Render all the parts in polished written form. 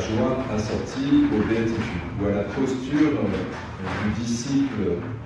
joie assortie aux béatitudes, ou à la posture du disciple.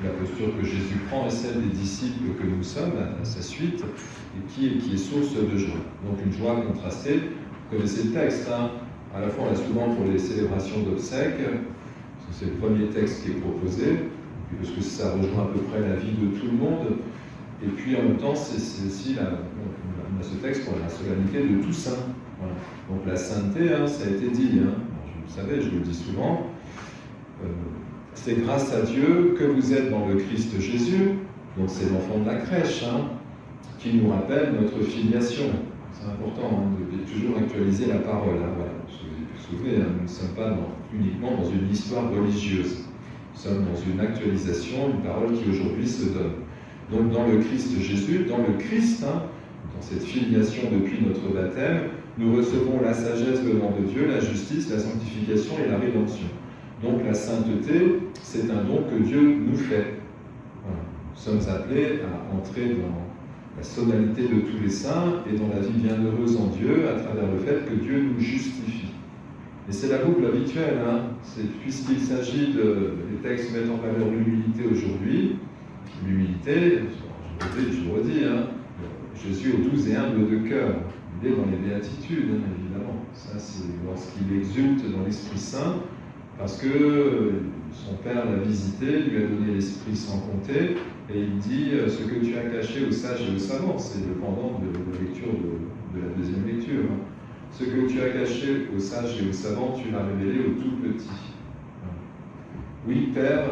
La posture que Jésus prend est celle des disciples que nous sommes, à sa suite, et qui est source de joie. Donc une joie contrastée. Vous connaissez le texte, hein. À la fois on l'a souvent pour les célébrations d'obsèques, parce que c'est le premier texte qui est proposé, parce que ça rejoint à peu près la vie de tout le monde. Et puis en même temps, c'est aussi on a ce texte pour la solennité de Toussaint. Voilà. Donc la sainteté, hein, ça a été dit, hein. Vous savez, je le dis souvent, c'est grâce à Dieu que vous êtes dans le Christ Jésus, donc c'est l'enfant de la crèche, hein, qui nous rappelle notre filiation. C'est important, hein, de toujours actualiser la parole. Hein, voilà. Vous vous souvenez, hein, nous ne sommes pas uniquement dans une histoire religieuse, nous sommes dans une actualisation, une parole qui aujourd'hui se donne. Donc dans le Christ Jésus, dans le Christ, hein, dans cette filiation depuis notre baptême, nous recevons la sagesse venant de Dieu, la justice, la sanctification et la rédemption. Donc la sainteté, c'est un don que Dieu nous fait. Voilà. Nous sommes appelés à entrer dans la solennité de tous les saints et dans la vie bienheureuse en Dieu à travers le fait que Dieu nous justifie. Et c'est la boucle habituelle, hein. Puisqu'il s'agit les textes mettent en valeur l'humilité aujourd'hui. L'humilité, je le redis, hein, Jésus est doux et humble de cœur. Il est dans les béatitudes, hein, évidemment. Ça, c'est lorsqu'il exulte dans l'Esprit Saint, parce que son Père l'a visité, lui a donné l'Esprit sans compter, et il dit ce que tu as caché aux sages et aux savants. C'est le pendant de la lecture de la deuxième lecture. Hein. Ce que tu as caché aux sages et aux savants, tu l'as révélé aux tout petits. Oui, Père,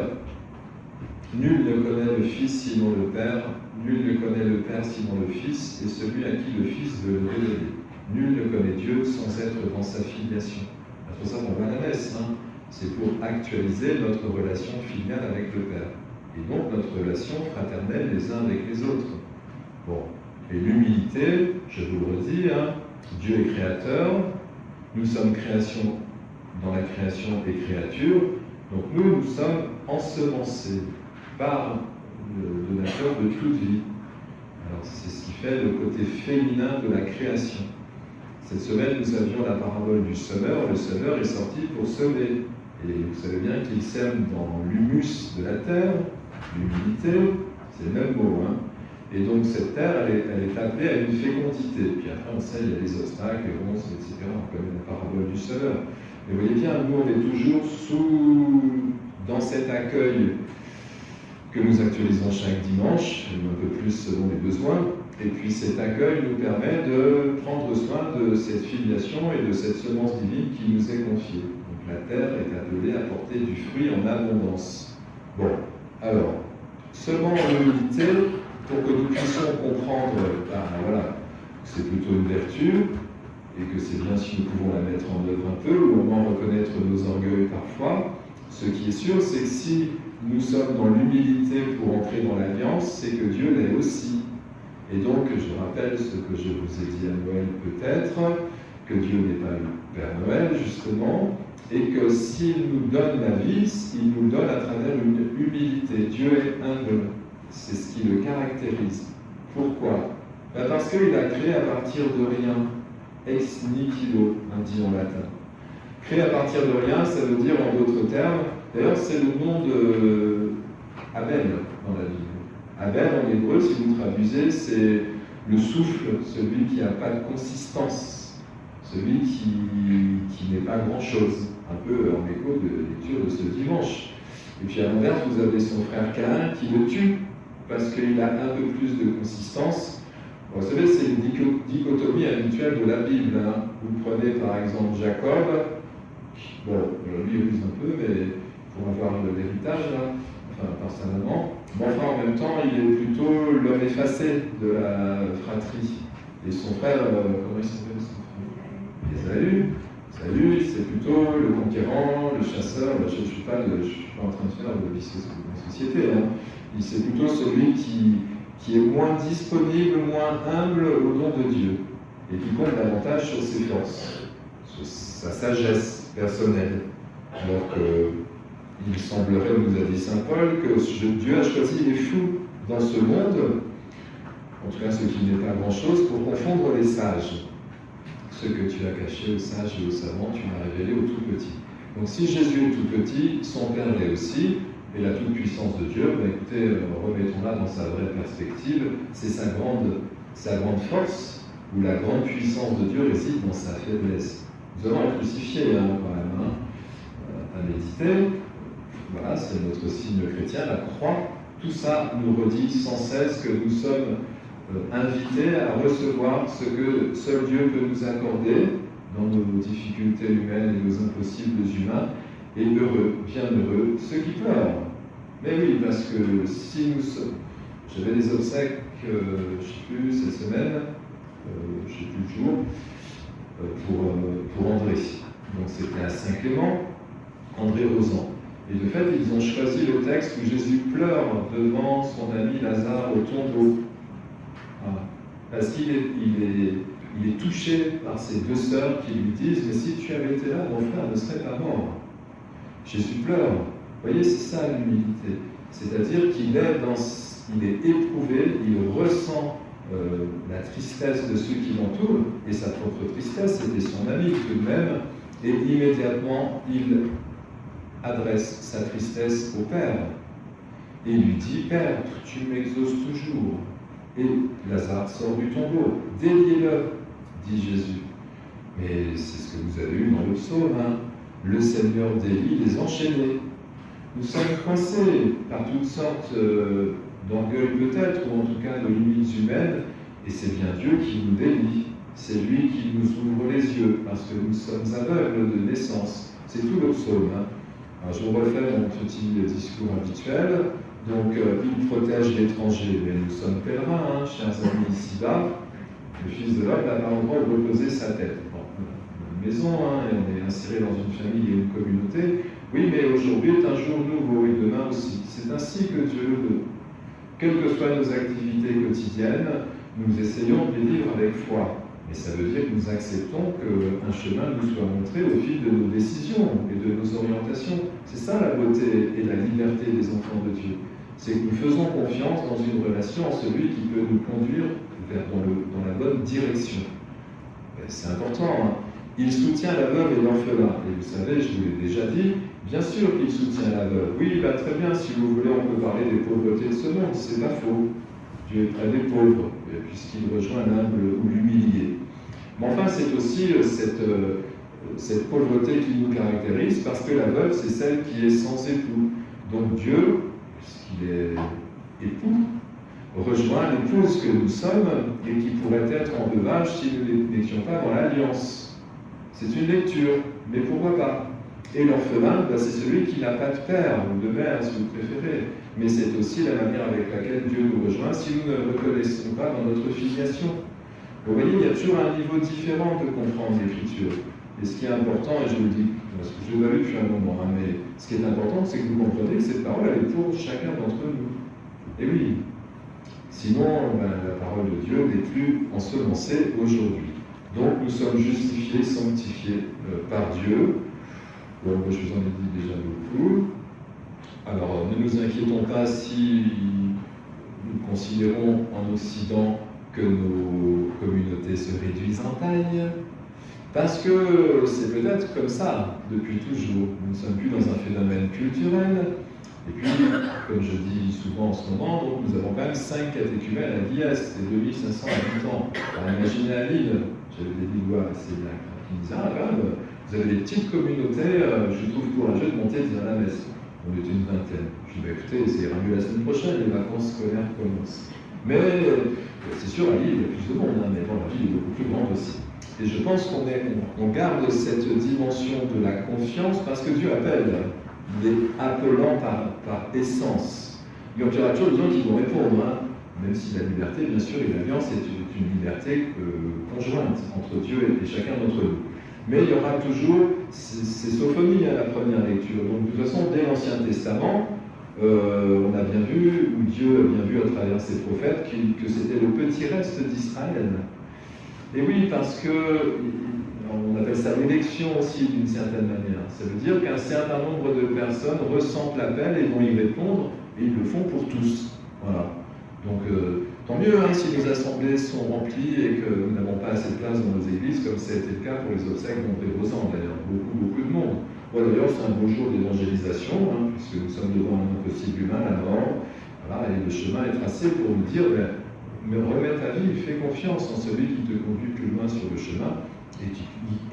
nul ne connaît le Fils sinon le Père, nul ne connaît le Père sinon le Fils, et celui à qui le Fils veut le révéler. Nul ne connaît Dieu sans être dans sa filiation. C'est pour ça qu'on va à la messe, hein. C'est pour actualiser notre relation filiale avec le Père. Et donc notre relation fraternelle les uns avec les autres. Bon, et l'humilité, je vous le redis, hein, Dieu est créateur, nous sommes création dans la création et créature, donc nous sommes ensemencés par le donateur de toute vie. Alors c'est ce qui fait le côté féminin de la création. Cette semaine, nous avions la parabole du semeur. Le semeur est sorti pour semer. Et vous savez bien qu'il sème dans l'humus de la terre, l'humilité, c'est le même mot. Hein. Et donc cette terre, elle est appelée à une fécondité. Puis après, on sait, il y a les obstacles, les ronces, etc. On connaît la parabole du semeur. Mais vous voyez bien, nous, on est toujours dans cet accueil que nous actualisons chaque dimanche, un peu plus selon les besoins. Et puis cet accueil nous permet de prendre soin de cette filiation et de cette semence divine qui nous est confiée. Donc la terre est appelée à porter du fruit en abondance. Bon, alors, seulement en humilité, pour que nous puissions comprendre, voilà, que c'est plutôt une vertu, et que c'est bien si nous pouvons la mettre en œuvre un peu, ou au moins reconnaître nos orgueils parfois. Ce qui est sûr, c'est que si nous sommes dans l'humilité pour entrer dans l'alliance, c'est que Dieu l'est aussi. Et donc, je rappelle ce que je vous ai dit à Noël peut-être, que Dieu n'est pas le Père Noël, justement, et que s'il nous donne la vie, il nous donne à travers une humilité. Dieu est humble, c'est ce qui le caractérise. Pourquoi ? Parce qu'il a créé à partir de rien, ex nihilo, on dit en latin. Créé à partir de rien, ça veut dire en d'autres termes, d'ailleurs c'est le nom de Abel dans la Bible. Abel en hébreu, si vous traduisez, c'est le souffle, celui qui n'a pas de consistance, celui qui n'est pas grand-chose, un peu en écho de lecture de ce dimanche. Et puis à l'inverse, vous avez son frère Caïn qui le tue, parce qu'il a un peu plus de consistance. Bon, vous savez, c'est une dichotomie habituelle de la Bible. Hein. Vous prenez par exemple Jacob, bon, lui il use un peu, mais pour avoir l'héritage, là, enfin par sa maman, mais enfin en même temps, il est plutôt l'homme effacé de la fratrie. Et son frère, comment il s'appelle son frère ? Esaü, c'est plutôt le conquérant, le chasseur. Je ne suis pas en train de faire de vie de société. Hein. C'est plutôt celui qui est moins disponible, moins humble au nom de Dieu, et qui compte davantage sur ses forces, sur sa sagesse personnelle. Alors qu'il semblerait, nous a dit saint Paul, que Dieu a choisi les fous dans ce monde, en tout cas ce qui n'est pas grand-chose, pour confondre les sages. ce que tu as caché aux sages et aux savants, tu m'as révélé au tout petit. Donc si Jésus est tout petit, son Père l'est aussi, et la toute-puissance de Dieu, écoutez, remettons-la dans sa vraie perspective, c'est sa grande force, où la grande puissance de Dieu réside dans sa faiblesse. Nous avons un crucifié quand même, à méditer. Voilà, c'est notre signe chrétien, la croix. Tout ça nous redit sans cesse que nous sommes invités à recevoir ce que seul Dieu peut nous accorder dans nos difficultés humaines et nos impossibles humains, et heureux, bien heureux, ceux qui pleurent. Mais oui, parce que si nous sommes... J'avais des obsèques, je ne sais plus, cette semaine, je ne sais plus le jour, pour André. Donc c'était à Saint-Clément, André Rosan. Et de fait, ils ont choisi le texte où Jésus pleure devant son ami Lazare au tombeau. Voilà. Parce qu'il est touché par ses deux sœurs qui lui disent « Mais si tu avais été là, mon frère ne serait pas mort. » Jésus pleure. Vous voyez, c'est ça l'humilité. C'est-à-dire qu'il est éprouvé, il ressent la tristesse de ceux qui l'entourent, et sa propre tristesse, c'était son ami tout de même, et immédiatement, il adresse sa tristesse au Père, et il lui dit « Père, tu m'exauces toujours. » Et Lazare sort du tombeau. « Déliez-le, dit Jésus. » Mais c'est ce que vous avez eu dans le psaume, le Seigneur délie les enchaînés. Nous sommes coincés par toutes sortes d'orgueil peut-être, ou en tout cas de limites humaines, et c'est bien Dieu qui nous délie. C'est lui qui nous ouvre les yeux, parce que nous sommes aveugles de naissance. C'est tout le psaume. Alors, je vous refais mon petit discours habituel. Donc, il protège l'étranger, mais nous sommes pèlerins, chers amis ici-bas. Le Fils de l'homme n'a pas endroit où reposer sa tête. Bon, une maison, et on est inséré dans une famille et une communauté. Oui, mais aujourd'hui est un jour nouveau, et demain aussi. C'est ainsi que Dieu le veut. Quelles que soient nos activités quotidiennes, nous essayons de les vivre avec foi. Et ça veut dire que nous acceptons qu'un chemin nous soit montré au fil de nos décisions et de nos orientations. C'est ça la beauté et la liberté des enfants de Dieu. C'est que nous faisons confiance dans une relation en celui qui peut nous conduire dans la bonne direction. Et c'est important. Il soutient l'aveugle et l'orphelin. Et vous savez, je vous l'ai déjà dit, bien sûr qu'il soutient l'aveugle. Oui, très bien, si vous voulez, on peut parler des pauvretés de ce monde. C'est pas faux. Dieu est près des pauvres, puisqu'il rejoint l'humble ou l'humilié. Mais enfin, c'est aussi cette pauvreté qui nous caractérise, parce que la veuve, c'est celle qui est sans époux. Donc Dieu, puisqu'il est époux, rejoint l'épouse que nous sommes et qui pourrait être en veuvage si nous n'étions pas dans l'alliance. C'est une lecture, mais pourquoi pas? Et l'orphelin, c'est celui qui n'a pas de père ou de mère, si vous préférez. Mais c'est aussi la manière avec laquelle Dieu nous rejoint si nous ne le reconnaissons pas dans notre filiation. Vous voyez, il y a toujours un niveau différent de comprendre l'Écriture. Et ce qui est important, et je vous le dis, parce que je l'ai lu depuis un moment, mais ce qui est important, c'est que vous compreniez que cette parole, elle est pour chacun d'entre nous. Et oui, sinon, la parole de Dieu n'est plus ensemencée aujourd'hui. Donc, nous sommes justifiés, sanctifiés par Dieu. Bon, je vous en ai dit déjà beaucoup. Alors, ne nous inquiétons pas si nous considérons en Occident que nos communautés se réduisent en taille, parce que c'est peut-être comme ça depuis toujours. Nous ne sommes plus dans un phénomène culturel. Et puis, comme je dis souvent en ce moment, donc nous avons quand même 5 catéchumènes à Diest et 2500 habitants. Alors, imaginez à Lille, j'avais des Lillois assez bien qui me disaient « Ah, quand même, vous avez des petites communautés, je trouve courageux de monter et de dire la messe. » On était une vingtaine. Je dis, écoutez, ça ira mieux la semaine prochaine, les vacances scolaires commencent. Mais c'est sûr, à Lille, il y a plus de monde, mais bon, la ville est beaucoup plus grande aussi. Et je pense qu'on garde cette dimension de la confiance parce que Dieu appelle. Il est appelant par essence. Il y aura toujours des gens qui vont répondre, même si la liberté, bien sûr, et l'alliance est une liberté conjointe entre Dieu et chacun d'entre nous. Mais il y aura toujours ces sophonies à la première lecture. Donc, de toute façon, dès l'Ancien Testament, on a bien vu, ou Dieu a bien vu à travers ses prophètes, que c'était le petit reste d'Israël. Et oui, parce que on appelle ça l'élection aussi d'une certaine manière. Ça veut dire qu'un certain nombre de personnes ressentent l'appel et vont y répondre, et ils le font pour tous. Voilà. Donc, Tant mieux hein, si nos assemblées sont remplies et que nous n'avons pas assez de place dans nos églises, comme ça a été le cas pour les obsèques d'André Rosan, d'ailleurs, beaucoup de monde. Bon, d'ailleurs, c'est un beau jour d'évangélisation, hein, puisque nous sommes devant un impossible humain, la mort, voilà, et le chemin est tracé pour nous dire, mais remets ta vie, fais confiance en celui qui te conduit plus loin sur le chemin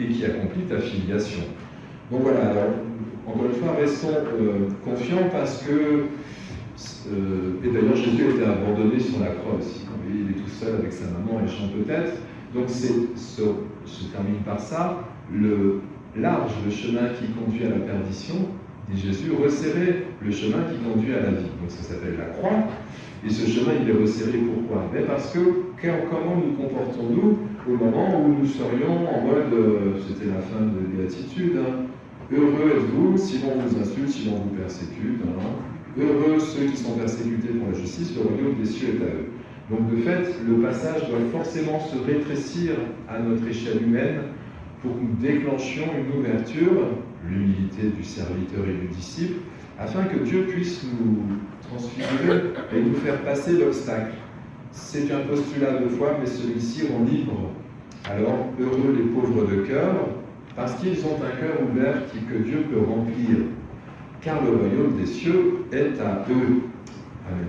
et qui accomplit ta filiation. Donc voilà, alors, encore une fois, restons confiants parce que et d'ailleurs, Jésus a été abandonné sur la croix aussi. Il est tout seul avec sa maman et chante peut-être. Donc, je termine par ça. Le chemin qui conduit à la perdition, dit Jésus, resserrez le chemin qui conduit à la vie. Donc, ça s'appelle la croix. Et ce chemin, il est resserré pourquoi? Mais parce que, comment nous comportons-nous au moment où nous serions en mode, c'était la fin de béatitude, hein, heureux êtes-vous si l'on vous insulte, si l'on vous persécute. Hein. Heureux ceux qui sont persécutés pour la justice, le royaume des cieux est à eux. Donc de fait, le passage doit forcément se rétrécir à notre échelle humaine pour que nous déclenchions une ouverture, l'humilité du serviteur et du disciple, afin que Dieu puisse nous transfigurer et nous faire passer l'obstacle. C'est un postulat de foi, mais celui-ci rend libre. Alors, heureux les pauvres de cœur, parce qu'ils ont un cœur ouvert que Dieu peut remplir. Car le royaume des cieux est à eux. Amen.